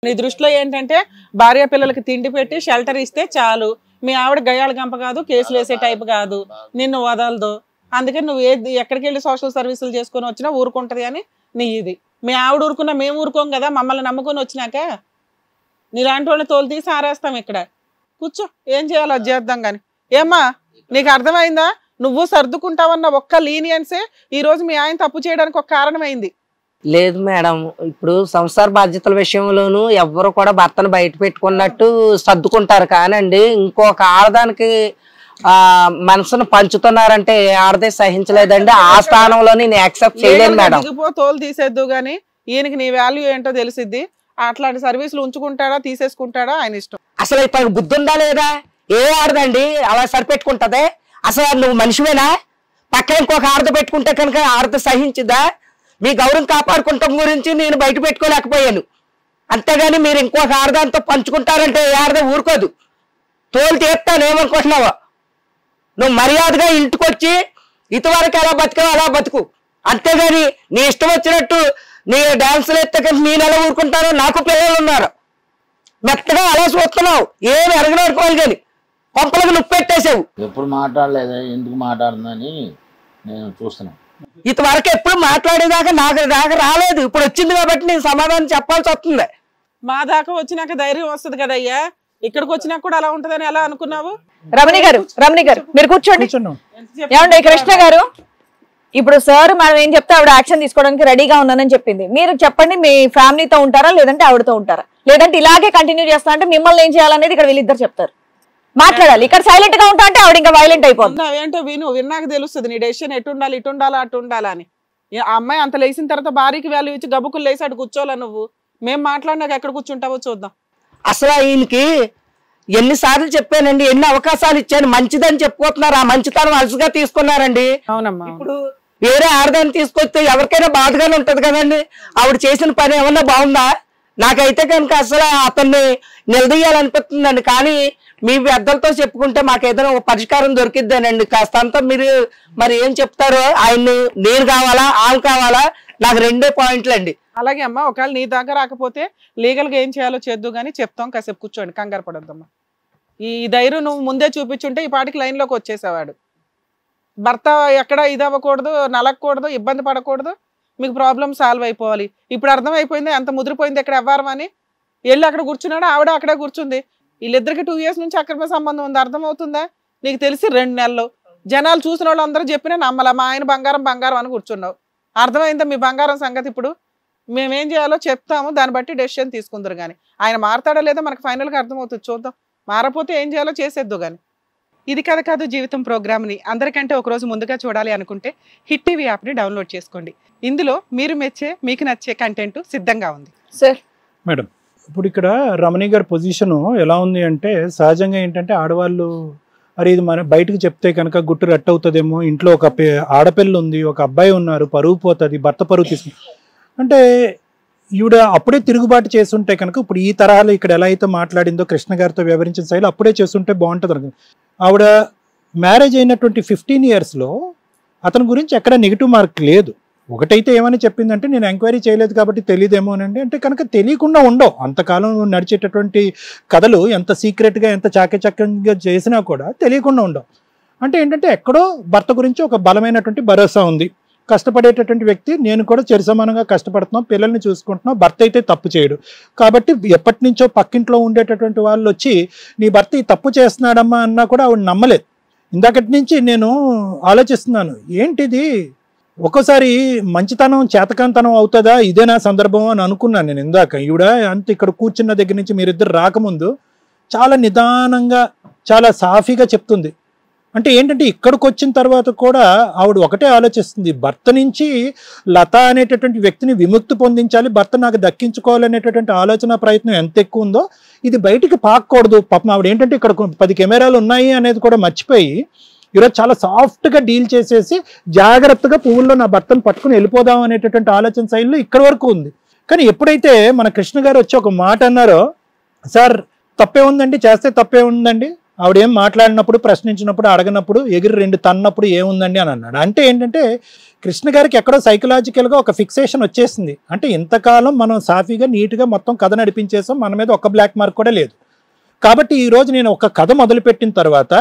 నీ దృష్టిలో ఏంటంటే భార్య పిల్లలకి తిండి పెట్టి షెల్టర్ ఇస్తే చాలు, మీ ఆవిడ గయ్యాళ గంప కాదు, కేసులు వేసే టైప్ కాదు, నిన్ను వదలదు, అందుకని నువ్వు ఎక్కడికి వెళ్ళి సోషల్ సర్వీసులు చేసుకొని వచ్చినా ఊరుకుంటది అని నీ ఇది. మీ ఆవిడ ఊరుకున్నా మేము ఊరుకోం కదా, మమ్మల్ని నమ్ముకొని వచ్చినాక నీలాంటి వాళ్ళని తోలు తీసి ఆరేస్తాం. ఇక్కడ కూర్చో, ఏం చేయాలో అది చేద్దాం. కానీ ఏమ్మా నీకు అర్థమైందా? నువ్వు సర్దుకుంటావన్న ఒక్క లీనియన్సే ఈ రోజు మీ ఆయన తప్పు చేయడానికి ఒక కారణమైంది. లేదు మేడం, ఇప్పుడు సంసార బాధ్యతల విషయంలోనూ ఎవ్వరు కూడా భర్తను బయట పెట్టుకున్నట్టు సర్దుకుంటారు. కానండి ఇంకొక ఆడదానికి మనసును పంచుతున్నారంటే ఆడదే సహించలేదండి. ఆ స్థానంలో నేను యాక్సెప్ట్ చేయలేను మేడం. తోలు తీసేద్దు గానీ ఈయనకి నీ వాల్యూ ఏంటో తెలిసిద్ది. అట్లాంటి సర్వీసులు ఉంచుకుంటాడా తీసేసుకుంటాడా ఆయన ఇష్టం. అసలు ఇప్పుడు బుద్ధి ఉందా లేదా? ఏ ఆడదండి అలా సరిపెట్టుకుంటదే? అసలు నువ్వు మనిషివేనా? పక్కన ఇంకొక ఆడద పెట్టుకుంటే కనుక ఆడద సహించుదా? మీ గౌరవం కాపాడుకుంటాం గురించి నేను బయట పెట్టుకోలేకపోయాను. అంతేగాని మీరు ఇంకొక ఆడదాంతో పంచుకుంటారంటే ఏ ఆడద ఊరుకోదు. తోలు తీస్తాను ఏమనుకుంటున్నావా? నువ్వు మర్యాదగా ఇంటికొచ్చి ఇటువరకు ఎలా బతుకావు అలా బతుకు, అంతేగాని నీ ఇష్టం వచ్చినట్టు నీ డాన్సులు ఎత్తే నేను ఎలా ఊరుకుంటానో. నాకు పిల్లలు ఉన్నారు, మెత్తగా అలా చూస్తున్నావు, ఏమి ఎరగనడుకోవాలి కానీ కొంపలకు నువ్వు పెట్టేసావు. ఎప్పుడు మాట్లాడలేదా? ఎందుకు మాట్లాడుతుందని నేను చూస్తున్నాను. ఇంతవరకు ఎప్పుడు మాట్లాడేదాకా నాకు రాలేదు. ఇప్పుడు వచ్చింది కాబట్టి నేను సమాధానం చెప్పాల్సి వస్తుంది. మా దాకా వచ్చినాక ధైర్యం వస్తుంది కదయ్యా. ఇక్కడికి వచ్చినాక కూడా అలా ఉంటదని ఎలా అనుకున్నావు? రమణి గారు మీరు కూర్చోండి. ఏమండి కృష్ణ గారు, ఇప్పుడు సార్ మనం ఏం చెప్తే ఆవిడ యాక్షన్ తీసుకోవడానికి రెడీగా ఉన్నానని చెప్పింది. మీరు చెప్పండి, మీ ఫ్యామిలీతో ఉంటారా లేదంటే ఆవిడతో ఉంటారా? లేదంటే ఇలాగే కంటిన్యూ చేస్తా అంటే మిమ్మల్ని ఏం చేయాలనేది ఇక్కడ వీళ్ళిద్దరు చెప్తారు. మాట్లాడాలి. ఇక్కడ సైలెంట్ గా ఉంటా అంటే ఆవిడ ఇంకా వైలెంట్ అయిపోతుంది. ఏంటో విన్నాక తెలుస్తుంది నీ డెసిషన్ ఎటు ఉండాలి, ఇటు ఉండాలా అటు ఉండాలా అని. ఆ అమ్మాయి అంత లేచిన తర్వాత భార్యకి వాల్యూ ఇచ్చి గబుకులు లేసాడు కూర్చోవాలా నువ్వు? మేము మాట్లాడినాక ఎక్కడ కూర్చుంటావో చూద్దాం. అసలు ఈయనకి ఎన్నిసార్లు చెప్పానండి, ఎన్ని అవకాశాలు ఇచ్చాను, మంచిదని చెప్పుకుంటున్నారు. ఆ మంచితనం అలసిగా తీసుకున్నారండి. అవునమ్మా. ఇప్పుడు వేరే ఆడదాన్ని తీసుకొస్తే ఎవరికైనా బాధగానే ఉంటది కదండి. ఆవిడ చేసిన పని ఏమన్నా బాగుందా? నాకైతే కనుక అసలు అతన్ని నిలదీయాలనిపిస్తుందండి. కానీ మీ పెద్దలతో చెప్పుకుంటే మాకు ఏదైనా ఒక పరిష్కారం దొరికిద్దానండి. కాస్తంతా మీరు మరి ఏం చెప్తారో. ఆయన్ని నేను కావాలా ఆమె కావాలా? నాకు రెండే పాయింట్లు అండి. అలాగే అమ్మా, ఒకవేళ నీ దాకా రాకపోతే లీగల్ గా ఏం చేయాలో చేద్దు గానీ చెప్తాం. కాసేపు కూర్చోండి, కంగారు పడొద్దమ్మా. ఈ ధైర్యం నువ్వు ముందే చూపించుంటే ఈ పాటికి లైన్ లోకి వచ్చేసేవాడు. భర్త ఎక్కడ ఇది అవ్వకూడదు, నలగకూడదు, ఇబ్బంది పడకూడదు, మీకు ప్రాబ్లం సాల్వ్ అయిపోవాలి. ఇప్పుడు అర్థమైపోయింది ఎంత ముదిరిపోయింది ఎక్కడ ఎవ్వరం అని. వెళ్ళి అక్కడ కూర్చున్నాడు, ఆవిడ అక్కడే కూర్చుంది. వీళ్ళిద్దరికి 2 years నుంచి అక్రమ సంబంధం ఉంది. అర్థమవుతుందా? నీకు తెలిసి 2 నెలలు జనాలు చూసిన వాళ్ళు అందరూ చెప్పినా నమ్మల. మా ఆయన బంగారం అని కూర్చున్నావు. అర్థమైందా మీ బంగారం సంగతి? ఇప్పుడు మేమేం చేయాలో చెప్తాము, దాన్ని బట్టి డెసిషన్ తీసుకుందరు. కానీ ఆయన మారతాడో లేదో మనకు ఫైనల్గా అర్థమవుతుంది. చూద్దాం. మారపోతే ఏం చేయాలో చేసేద్దు. కానీ ఇది కథ కాదు జీవితం ప్రోగ్రామ్ని అందరికంటే ఒకరోజు ముందుగా చూడాలి అనుకుంటే హిట్ టీవీ యాప్ని డౌన్లోడ్ చేసుకోండి. ఇందులో మీరు మెచ్చే మీకు నచ్చే కంటెంట్ సిద్ధంగా ఉంది. సార్ మేడం, ఇప్పుడు ఇక్కడ రమణి గారి పొజిషను ఎలా ఉంది అంటే, సహజంగా ఏంటంటే ఆడవాళ్ళు మరి ఇది మన బయటకు చెప్తే కనుక గుట్టు రట్టు అవుతుందేమో, ఇంట్లో ఒక ఆడపిల్ల ఉంది, ఒక అబ్బాయి ఉన్నారు, పరువు పోతుంది, భర్త పరువు తీసుకు అంటే ఈవిడ అప్పుడే తిరుగుబాటు చేస్తుంటే కనుక ఇప్పుడు ఈ తరహాలో ఇక్కడ ఎలా అయితే మాట్లాడిందో కృష్ణ గారితో వివరించిన శైలి అప్పుడే చేస్తుంటే బాగుంటుంది అనుకో. ఆవిడ మ్యారేజ్ అయినటువంటి 15 yearsలో అతని గురించి ఎక్కడ నెగిటివ్ మార్క్ లేదు. ఒకటైతే ఏమని చెప్పిందంటే, నేను ఎంక్వైరీ చేయలేదు కాబట్టి తెలియదేమోనండి అంటే కనుక తెలియకుండా ఉండవు. అంతకాలం నడిచేటటువంటి కథలు ఎంత సీక్రెట్గా ఎంత చాకచక్యంగా చేసినా కూడా తెలియకుండా ఉండవు. అంటే ఏంటంటే ఎక్కడో భర్త గురించి ఒక బలమైనటువంటి భరోసా ఉంది. కష్టపడేటటువంటి వ్యక్తి, నేను కూడా సమానంగా కష్టపడుతున్నాం, పిల్లల్ని చూసుకుంటున్నాం, భర్త అయితే తప్పు చేయడు. కాబట్టి ఎప్పటి నుంచో పక్కింట్లో ఉండేటటువంటి వాళ్ళు వచ్చి నీ భర్త ఈ తప్పు చేస్తున్నాడమ్మా అన్నా కూడా ఆవిడ నమ్మలేదు. ఇందాకటి నుంచి నేను ఆలోచిస్తున్నాను, ఏంటిది ఒక్కోసారి మంచితనం చేతకాంతనం అవుతుందా, ఇదేనా సందర్భం అని అనుకున్నాను నేను ఇందాక. ఈవిడ అంత ఇక్కడ కూర్చున్న దగ్గర నుంచి మీరిద్దరు రాకముందు చాలా నిదానంగా చాలా సాఫీగా చెప్తుంది. అంటే ఏంటంటే ఇక్కడికి వచ్చిన తర్వాత కూడా ఆవిడ ఒకటే ఆలోచిస్తుంది, భర్త నుంచి లత అనేటటువంటి వ్యక్తిని విముక్తి పొందించాలి, భర్త నాకు దక్కించుకోవాలనేటటువంటి ఆలోచన ప్రయత్నం ఎంత ఎక్కువ ఉందో ఇది బయటికి పాకూడదు. పాపం ఆవిడ ఏంటంటే ఇక్కడ 10 కెమెరాలు ఉన్నాయి అనేది కూడా మర్చిపోయి ఈరోజు చాలా సాఫ్ట్గా డీల్ చేసేసి జాగ్రత్తగా పువ్వుల్లో నా భర్తను పట్టుకుని వెళ్ళిపోదాం అనేటటువంటి ఆలోచన శైలిలో ఇక్కడ వరకు ఉంది. కానీ ఎప్పుడైతే మన కృష్ణ గారు వచ్చి ఒక మాట అన్నారో, సార్ తప్పే ఉందండి, చేస్తే తప్పే ఉందండి, ఆవిడేం మాట్లాడినప్పుడు, ప్రశ్నించినప్పుడు, అడగనప్పుడు, ఎగిరి 2 తన్నప్పుడు ఏముందండి అని అన్నాడు. అంటే ఏంటంటే కృష్ణ గారికి ఎక్కడో సైకలాజికల్గా ఒక ఫిక్సేషన్ వచ్చేసింది. అంటే ఇంతకాలం మనం సాఫీగా నీట్గా మొత్తం కథ నడిపించేసాం, మన మీద ఒక్క బ్లాక్ మార్క్ కూడా లేదు. కాబట్టి ఈరోజు నేను ఒక కథ మొదలుపెట్టిన తర్వాత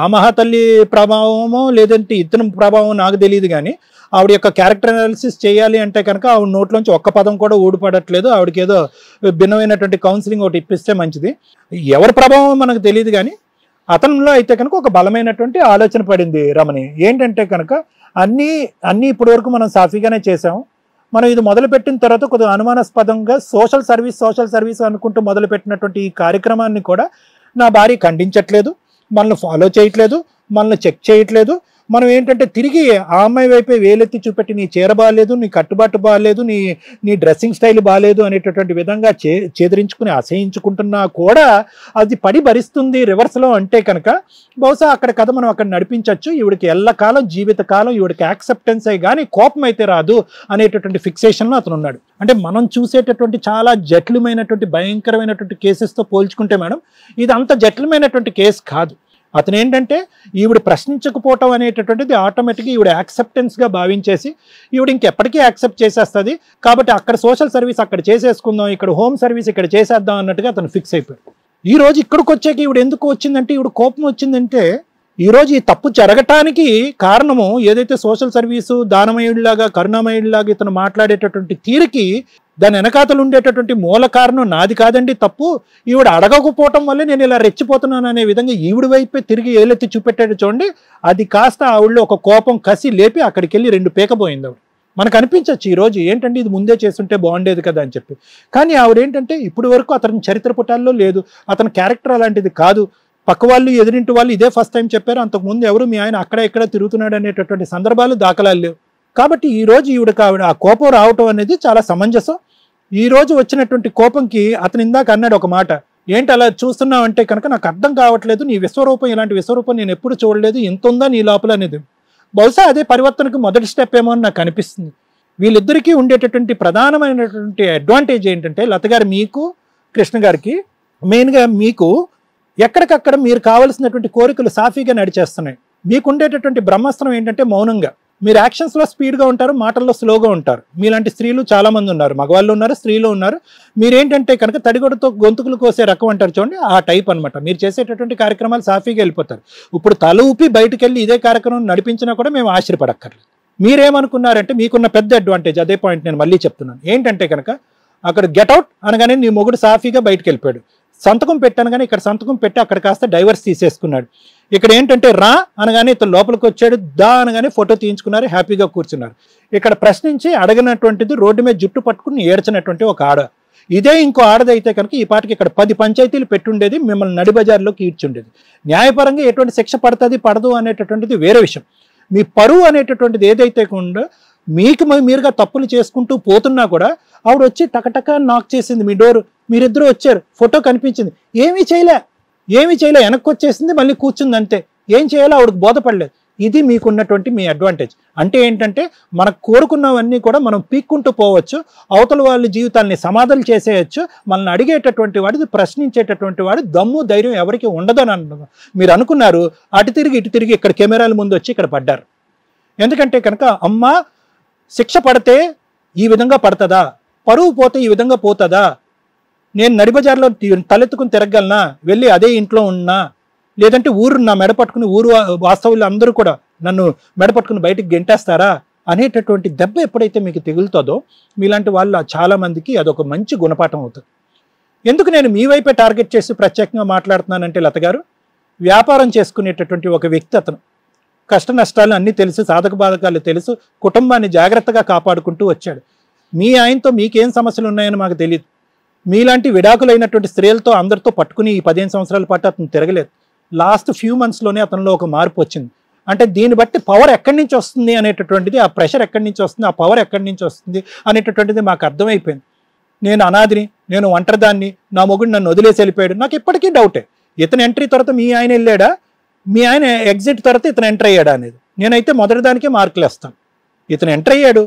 ఆ మహాతల్లి ప్రభావమో లేదంటే ఇతని ప్రభావం నాకు తెలియదు, కానీ ఆవిడ యొక్క క్యారెక్టర్ అనాలిసిస్ చేయాలి అంటే కనుక ఆవిడ నోట్లోంచి ఒక్క పదం కూడా ఊడిపడట్లేదు. ఆవిడకి ఏదో భిన్నమైనటువంటి కౌన్సిలింగ్ ఒకటి ఇప్పిస్తే మంచిది. ఎవరి ప్రభావం మనకు తెలియదు, కానీ అతనిలో అయితే కనుక ఒక బలమైనటువంటి ఆలోచన పడింది రమణి. ఏంటంటే కనుక అన్నీ ఇప్పటి వరకు మనం సాఫీగానే చేసాం. మనం ఇది మొదలుపెట్టిన తర్వాత కొద్దిగా అనుమానాస్పదంగా సోషల్ సర్వీస్ అనుకుంటూ మొదలుపెట్టినటువంటి ఈ కార్యక్రమాన్ని కూడా నా భార్య ఖండించట్లేదు, మనల్ని ఫాలో చేయట్లేదు, మనల్ని చెక్ చేయట్లేదు. మనం ఏంటంటే తిరిగి ఆ అమ్మాయి వైపే వేలెత్తి చూపెట్టి నీ చీర బాగాలేదు, నీ కట్టుబాటు బాగాలేదు, నీ డ్రెస్సింగ్ స్టైల్ బాగాలేదు అనేటటువంటి విధంగా చేదరించుకుని అసహించుకుంటున్నా కూడా అది పడి భరిస్తుంది రివర్స్లో అంటే కనుక బహుశా అక్కడ కథ మనం అక్కడ నడిపించవచ్చు. ఈవిడికి ఎల్లకాలం జీవితకాలం ఈవిడికి యాక్సెప్టెన్స్ అయ్యి కానీ కోపం అయితే రాదు అనేటటువంటి ఫిక్సేషన్లో అతను ఉన్నాడు. అంటే మనం చూసేటటువంటి చాలా జటిలమైనటువంటి భయంకరమైనటువంటి కేసెస్తో పోల్చుకుంటే మేడం ఇది అంత జటిలమైనటువంటి కేసు కాదు. అతను ఏంటంటే ఈవిడ ప్రశ్నించకపోవటం అనేటటువంటిది ఆటోమేటిక్గా ఈవిడ యాక్సెప్టెన్స్గా భావించేసి ఈవిడ ఇంకెప్పటికీ యాక్సెప్ట్ చేసేస్తుంది. కాబట్టి అక్కడ సోషల్ సర్వీస్ అక్కడ చేసేసుకుందాం, ఇక్కడ హోమ్ సర్వీస్ ఇక్కడ చేసేద్దాం అన్నట్టుగా అతను ఫిక్స్ అయిపోయాడు. ఈ రోజు ఇక్కడికి వచ్చాక ఈవిడ ఎందుకు వచ్చిందంటే ఈవిడ కోపం వచ్చిందంటే ఈరోజు ఈ తప్పు జరగటానికి కారణము ఏదైతే సోషల్ సర్వీసు దానమయుడిలాగా కరుణామయుడిలాగా ఇతను మాట్లాడేటటువంటి తీరుకి దాని వెనకాతలు ఉండేటటువంటి మూల కారణం నాది కాదండి తప్పు, ఈవిడ అడగకపోవటం వల్లే నేను ఇలా రెచ్చిపోతున్నాను అనే విధంగా ఈవిడ వైపే తిరిగి ఏలెత్తి చూపెట్టాడు చూడండి. అది కాస్త ఆవిడలో ఒక కోపం కసి లేపి అక్కడికి వెళ్ళి 2 పీకపోయింది ఆవిడ. మనకు అనిపించవచ్చు ఈరోజు ఏంటంటే ఇది ముందే చేస్తుంటే బాగుండేది కదా అని చెప్పి, కానీ ఆవిడ ఏంటంటే ఇప్పటి వరకు అతని చరిత్ర పుటాల్లో లేదు, అతని క్యారెక్టర్ అలాంటిది కాదు. పక్క వాళ్ళు ఎదురింటి వాళ్ళు ఇదే ఫస్ట్ టైం చెప్పారు, అంతకుముందు ఎవరు మీ ఆయన అక్కడ ఇక్కడ తిరుగుతున్నాడు అనేటటువంటి సందర్భాలు దాఖలాలు లేవు. కాబట్టి ఈరోజు ఈవిడకి ఆవిడ ఆ కోపం రావటం అనేది చాలా సమంజసం. ఈ రోజు వచ్చినటువంటి కోపంకి అతను ఇందాక అన్నాడు ఒక మాట, ఏంటి అలా చూస్తున్నావు అంటే కనుక నాకు అర్థం కావట్లేదు, నీ విశ్వరూపం ఇలాంటి విశ్వరూపం నేను ఎప్పుడు చూడలేదు, ఎంత ఉందా నీ లోపల అనేది. బహుశా అదే పరివర్తనకు మొదటి స్టెప్ ఏమో అని నాకు అనిపిస్తుంది. వీళ్ళిద్దరికీ ఉండేటటువంటి ప్రధానమైనటువంటి అడ్వాంటేజ్ ఏంటంటే లత గారు మీకు కృష్ణ గారికి మెయిన్గా మీకు ఎక్కడికక్కడ మీరు కావలసినటువంటి కోరికలు సాఫీగా నడిచేస్తున్నాయి. మీకు ఉండేటటువంటి బ్రహ్మాస్త్రం ఏంటంటే మౌనంగా మీరు యాక్షన్స్లో స్పీడ్గా ఉంటారు, మాటల్లో స్లోగా ఉంటారు. మీలాంటి స్త్రీలు చాలామంది ఉన్నారు, మగవాళ్ళు ఉన్నారు, స్త్రీలు ఉన్నారు. మీరేంటంటే కనుక తడిగొడతో గొంతుకులు కోసే రకం అంటారు చూడండి, ఆ టైప్ అనమాట. మీరు చేసేటటువంటి కార్యక్రమాలు సాఫీగా వెళ్ళిపోతారు. ఇప్పుడు తల ఊపి బయటకు వెళ్ళి ఇదే కార్యక్రమం నడిపించినా కూడా మేము ఆశ్చర్యపడక్కర్లేదు. మీరేమనుకున్నారంటే మీకున్న పెద్ద అడ్వాంటేజ్, అదే పాయింట్ నేను మళ్ళీ చెప్తున్నాను, ఏంటంటే కనుక అక్కడ గెట్అవుట్ అనగానే నీ మొగుడు సాఫీగా బయటకు వెళ్ళిపోయాడు. సంతకం పెట్టాను కానీ ఇక్కడ సంతకం పెట్టి అక్కడ కాస్త డైవర్స్ తీసేసుకున్నాడు. ఇక్కడ ఏంటంటే రా అనగానే ఇతను లోపలికి వచ్చాడు, దా అనగానే ఫోటో తీయించుకున్నారు, హ్యాపీగా కూర్చున్నారు. ఇక్కడ ప్రశ్నించి అడగనటువంటిది రోడ్డు మీద జుట్టు పట్టుకుని ఏడ్చినటువంటి ఒక ఆడ. ఇదే ఇంకో ఆడదైతే కనుక ఈ పాటికి ఇక్కడ 10 పంచాయతీలు పెట్టుండేది, మిమ్మల్ని నడిబజార్లోకి ఈడ్చుండేది. న్యాయపరంగా ఎటువంటి శిక్ష పడుతుంది పడదు అనేటటువంటిది వేరే విషయం. మీ పరువు అనేటటువంటిది ఏదైతే ఉందో మీకు మీరుగా తప్పులు చేసుకుంటూ పోతున్నా కూడా ఆవిడ వచ్చి టకటక నాక్ చేసింది మీ డోరు, మీరిద్దరూ వచ్చారు, ఫోటో కనిపించింది, ఏమీ చేయలే వెనక్కి వచ్చేసింది, మళ్ళీ కూర్చుంది అంతే. ఏం చేయాలో ఆవిడకి బోధపడలేదు. ఇది మీకున్నటువంటి మీ అడ్వాంటేజ్. అంటే ఏంటంటే మనకు కోరుకున్నవన్నీ కూడా మనం పీక్కుంటూ పోవచ్చు, అవతల వాళ్ళ జీవితాన్ని సమాధులు చేసేయచ్చు. మనల్ని అడిగేటటువంటి వాడు, ప్రశ్నించేటటువంటి వాడు దమ్ము ధైర్యం ఎవరికి ఉండదని మీరు అనుకున్నారు. అటు తిరిగి ఇటు తిరిగి ఇక్కడ కెమెరాల ముందు వచ్చి ఇక్కడ పడ్డారు. ఎందుకంటే కనుక అమ్మ శిక్ష పడితే ఈ విధంగా పడుతుందా, పరువు పోతే ఈ విధంగా పోతుందా, నేను నడిబజార్లో తలెత్తుకుని తిరగలనా, వెళ్ళి అదే ఇంట్లో ఉన్నా, లేదంటే ఊరు నా మెడ పట్టుకుని ఊరు వాస్తవులు అందరూ కూడా నన్ను మెడ పట్టుకుని బయటికి గెంటేస్తారా అనేటటువంటి దెబ్బ ఎప్పుడైతే మీకు తెగులుతుందో మీలాంటి వాళ్ళు చాలామందికి అదొక మంచి గుణపాఠం అవుతుంది. ఎందుకు నేను మీ వైపే టార్గెట్ చేసి ప్రత్యేకంగా మాట్లాడుతున్నానంటే లత గారు, వ్యాపారం చేసుకునేటటువంటి ఒక వ్యక్తి, అతను కష్ట నష్టాలు అన్నీ తెలుసు, సాధక బాధకాలు తెలుసు, కుటుంబాన్ని జాగ్రత్తగా కాపాడుకుంటూ వచ్చాడు. మీ ఆయనతో మీకేం సమస్యలు ఉన్నాయని మాకు తెలియదు. మీలాంటి విడాకులైనటువంటి స్త్రీలతో అందరితో పట్టుకుని ఈ 15 సంవత్సరాల పాటు అతను తిరగలేదు. లాస్ట్ ఫ్యూ మంత్స్లోనే అతనిలో ఒక మార్పు వచ్చింది. అంటే దీన్ని బట్టి పవర్ ఎక్కడి నుంచి వస్తుంది అనేటటువంటిది, ఆ ప్రెషర్ ఎక్కడి నుంచి వస్తుంది, ఆ పవర్ ఎక్కడి నుంచి వస్తుంది అనేటటువంటిది మాకు అర్థమైపోయింది. నేను అనాథిని, నేను ఒంటరిదాన్ని, నా మొగుడు నన్ను వదిలేసి వెళ్ళిపోయాడు. నాకు ఇప్పటికీ డౌటే, ఇతను ఎంట్రీ తర్వాత మీ ఆయన వెళ్ళాడా, మీ ఆయన ఎగ్జిట్ తర్వాత ఇతను ఎంటర్ అయ్యాడా అనేది. నేనైతే మొదటి దానికే మార్కులు వేస్తాను. ఇతను ఎంటర్ అయ్యాడు,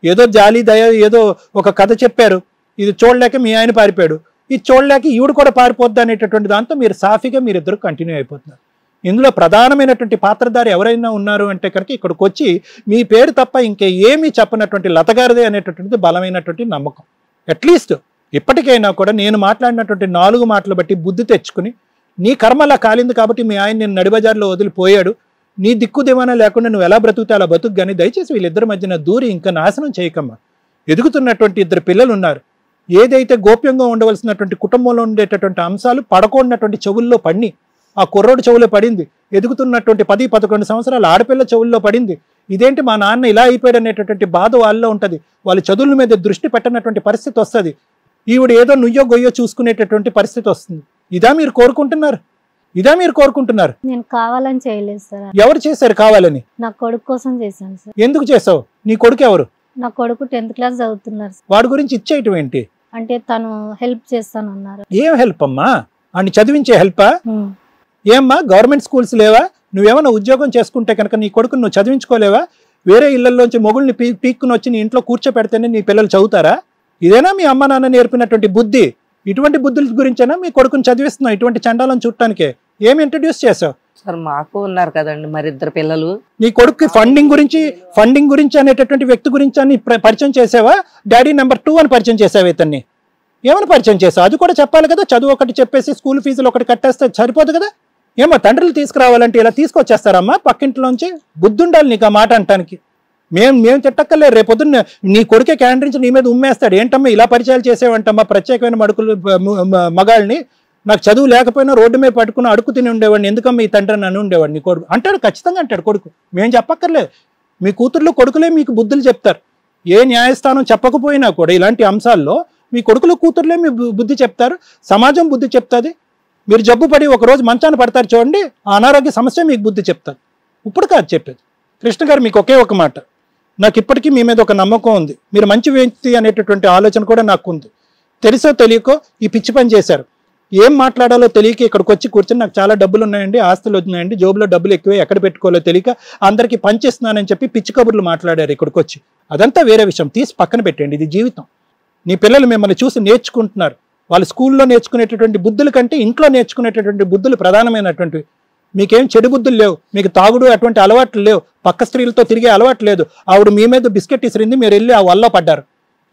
ఏదో జాలి దయ ఏదో ఒక కథ చెప్పారు, ఇది చూడలేక మీ ఆయన పారిపోయాడు. ఇది చూడలేక ఈవిడ కూడా పారిపోద్ది అనేటటువంటి దాంతో మీరు సాఫీగా మీరిద్దరు కంటిన్యూ అయిపోతున్నారు. ఇందులో ప్రధానమైనటువంటి పాత్రధారి ఎవరైనా ఉన్నారు అంటే కనుక ఇక్కడికి వచ్చి మీ పేరు తప్ప ఇంకే ఏమీ చెప్పనటువంటి లతగారిదే అనేటటువంటిది బలమైనటువంటి నమ్మకం. అట్లీస్ట్ ఇప్పటికైనా కూడా నేను మాట్లాడినటువంటి 4 మాటలు బట్టి బుద్ధి తెచ్చుకుని, నీ కర్మలా కాలింది కాబట్టి మీ ఆయన నేను నడిబజార్లో వదిలిపోయాడు, నీ దిక్కు దివానా లేకుండా నువ్వు ఎలా బ్రతుకుతే అలా బతుకు, కానీ దయచేసి వీళ్ళిద్దరి మధ్యన దూరి ఇంకా నాశనం చేయకమ్మా. ఎదుగుతున్నటువంటి 2 పిల్లలు ఉన్నారు. ఏదైతే గోప్యంగా ఉండవలసినటువంటి కుటుంబంలో ఉండేటటువంటి అంశాలు పడకూడనటువంటి చెవుల్లో పడి, ఆ కుర్రోడు చెవులో పడింది. ఎదుగుతున్నటువంటి 10-11 సంవత్సరాల ఆడపిల్ల చెవుల్లో పడింది. ఇదేంటి మా నాన్న ఇలా అయిపోయాడు అనేటటువంటి బాధ వాళ్ళలో ఉంటుంది. వాళ్ళ చదువుల మీద దృష్టి పెట్టనటువంటి పరిస్థితి వస్తుంది. ఈవిడ ఏదో నుయ్యో గొయ్యో చూసుకునేటటువంటి పరిస్థితి వస్తుంది. ఇదా మీరు కోరుకుంటున్నారు? నేను కావాలని చేయలేదు సార్. ఎవరు చేశారు కావాలని? నా కొడుకు కోసం చేశాను సార్. ఎందుకు చేసావు? నీ కొడుకు ఎవరు? నా కొడుకు 10th క్లాస్ చదువుతున్నారు సార్. వాడి గురించి ఇచ్చేయటం ఏంటి? అంటే తను హెల్ప్ చేస్తానన్నారు. ఏం హెల్ప్ అమ్మా? అని చదివించే హెల్పా? ఏమ్మా గవర్నమెంట్ స్కూల్స్ లేవా? నువ్వేమన్నా ఉద్యోగం చేసుకుంటే కనుక నీ కొడుకుని నువ్వు చదివించుకోలేవా? వేరే ఇళ్లలోంచి మొగుల్ని పీక్కుని వచ్చి నీ ఇంట్లో కూర్చోపెడితేనే నీ పిల్లలు చదువుతారా? ఇదేనా మీ అమ్మ నాన్న నేర్పినటువంటి బుద్ధి? ఇటువంటి బుద్ధుల గురించేనా మీ కొడుకుని చదివిస్తున్నావు? ఇటువంటి చండాలను చూడటానికే ఏమి ఇంట్రడ్యూస్ చేసావు? సార్ మాకు ఉన్నారు కదండి మరి 2 పిల్లలు. నీ కొడుకు ఫండింగ్ గురించి అనేటటువంటి వ్యక్తి గురించి అని పరిచయం చేసావా? డాడీ నెంబర్ 2 అని పరిచయం చేసావా? ఇతన్ని ఏమని పరిచయం చేసావు? అది కూడా చెప్పాలి కదా. చదువు ఒకటి చెప్పేసి స్కూల్ ఫీజులు ఒకటి కట్టేస్తే సరిపోదు కదా. ఏమో తండ్రులు తీసుకురావాలంటే ఇలా తీసుకొచ్చేస్తారమ్మా పక్కింట్లోంచి? బుద్ధి ఉండాలి నీకు ఆ మాట అంటానికి. మేము తిట్టక్కర్లేదు. రేపొద్దున్న నీ కొడుకే క్యాండ్రించి నీ మీద ఉమ్మేస్తాడు. ఏంటమ్మా ఇలా పరిచయాలు చేసేవంటమ్మా ప్రత్యేకమైన మగాళ్ళని? నాకు చదువు లేకపోయినా రోడ్డు మీద పట్టుకుని అడుగు తిని ఉండేవాడిని, ఎందుకమ్మా ఈ తండ్రి నన్ను ఉండేవాడిని నీ కొడుకు అంటాడు. ఖచ్చితంగా అంటాడు కొడుకు. మేము చెప్పక్కర్లేదు. మీ కూతుర్లు కొడుకులే మీకు బుద్ధులు చెప్తారు. ఏ న్యాయస్థానం చెప్పకపోయినా కూడా ఇలాంటి అంశాల్లో మీ కొడుకులు కూతుర్లే మీ బుద్ధి చెప్తారు. సమాజం బుద్ధి చెప్తుంది. మీరు జబ్బు పడి ఒకరోజు మంచాన పడతారు చూడండి, ఆ అనారోగ్య సమస్య మీకు బుద్ధి చెప్తారు. ఇప్పుడు కాదు చెప్పేది. కృష్ణ గారు మీకు ఒకే ఒక మాట, నాకు ఇప్పటికీ మీ మీద ఒక నమ్మకం ఉంది. మీరు మంచి వ్యక్తి అనేటటువంటి ఆలోచన కూడా నాకు ఉంది. తెలుసో తెలియకో ఈ పిచ్చి పని చేశారు. ఏం మాట్లాడాలో తెలియక ఇక్కడికి వచ్చి కూర్చొని నాకు చాలా డబ్బులు ఉన్నాయండి, ఆస్తులు ఉన్నాయండి, జోబులో డబ్బులు ఎక్కువే, ఎక్కడ పెట్టుకోవాలో తెలియక అందరికీ పనిచేస్తున్నానని చెప్పి పిచ్చి కబుర్లు మాట్లాడారు ఇక్కడికి వచ్చి. అదంతా వేరే విషయం, తీసి పక్కన పెట్టండి. ఇది జీవితం. నీ పిల్లలు మిమ్మల్ని చూసి నేర్చుకుంటున్నారు. వాళ్ళు స్కూల్లో నేర్చుకునేటటువంటి బుద్ధుల కంటే ఇంట్లో నేర్చుకునేటటువంటి బుద్ధులు ప్రధానమైనటువంటివి. మీకేం చెడు బుద్ధులు లేవు. మీకు తాగుడు అటువంటి అలవాట్లు లేవు. పక్క స్త్రీలతో తిరిగే అలవాటు లేదు. ఆవిడ మీ మీద బిస్కెట్ ఇసిరింది, మీరు వెళ్ళి ఆ వల్ల పడ్డారు.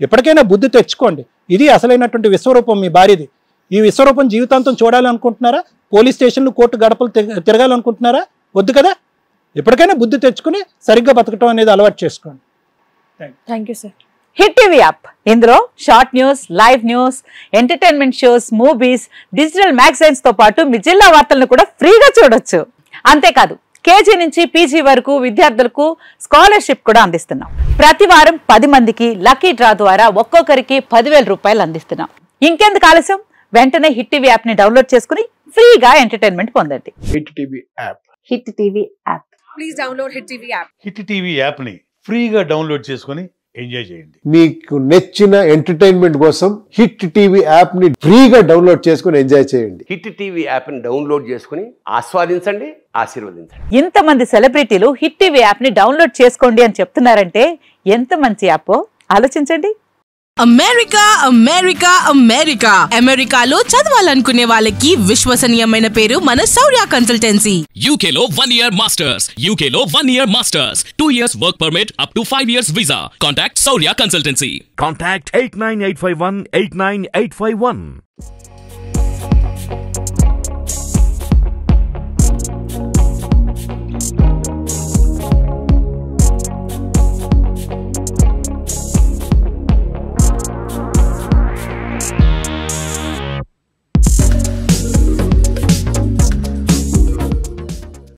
ఎప్పటికైనా బుద్ధి తెచ్చుకోండి. ఇది అసలైనటువంటి విశ్వరూపం మీ భార్యది. ఈ విశ్వరూపం జీవితాంతం చూడాలనుకుంటున్నారా? పోలీస్ స్టేషన్లు కోర్టు గడపలు తిరగాలనుకుంటున్నారా? వద్దు కదా. ఎప్పటికైనా బుద్ధి తెచ్చుకుని సరిగ్గా బతకటం అనేది అలవాటు చేసుకోండి. Thank you sir. Hit TV app, ఇందులో short news, live news, entertainment shows, movies, digital magazines తో పాటు మీ జిల్లా వార్తలను కూడా ఫ్రీగా చూడొచ్చు. అంతేకాదు కేజీ నుంచి పీజీ వరకు విద్యార్థులకు స్కాలర్షిప్ కూడా అందిస్తున్నాం. ప్రతి వారం 10 మందికి లక్కీ డ్రా ద్వారా ఒక్కొక్కరికి 10,000 రూపాయలు అందిస్తున్నాం. ఇంకెందుకు ఆలస్యం, వెంటనే హిట్ టీవీ యాప్ ని డౌన్లోడ్ చేసుకుని ఫ్రీగా ఎంటర్టైన్మెంట్ పొందండి. Hit TV app. Hit TV app. Please download hit TV app. Hit TV app ని ఫ్రీగా డౌన్లోడ్ చేసుకుని ఎంజాయ్ చేయండి. మీకు నచ్చిన ఎంటర్టైన్మెంట్ కోసం హిట్ టీవీ యాప్ ని ఫ్రీగా డౌన్లోడ్ చేసుకుని ఎంజాయ్ చేయండి. హిట్ టీవీ యాప్ ని డౌన్లోడ్ చేసుకుని ఆస్వాదించండి, ఆశీర్వదించండి. ఇంతమంది సెలబ్రిటీలు హిట్ టీవీ యాప్ ని డౌన్లోడ్ చేసుకోండి అని చెప్తున్నారంటే ఎంత మంచి యాప్ ఆలోచించండి. అమెరికా అమెరికా అమెరికా అమెరికాలో చదవాలనుకునే వాళ్ళకి విశ్వసనీయమైన పేరు మన శౌర్య కన్సల్టెన్సీ. UK లో 1 year masters, UK లో 1 year masters, 2 years work permit up to 5 years visa. Contact Saurya Consultancy. Contact 89851 89851.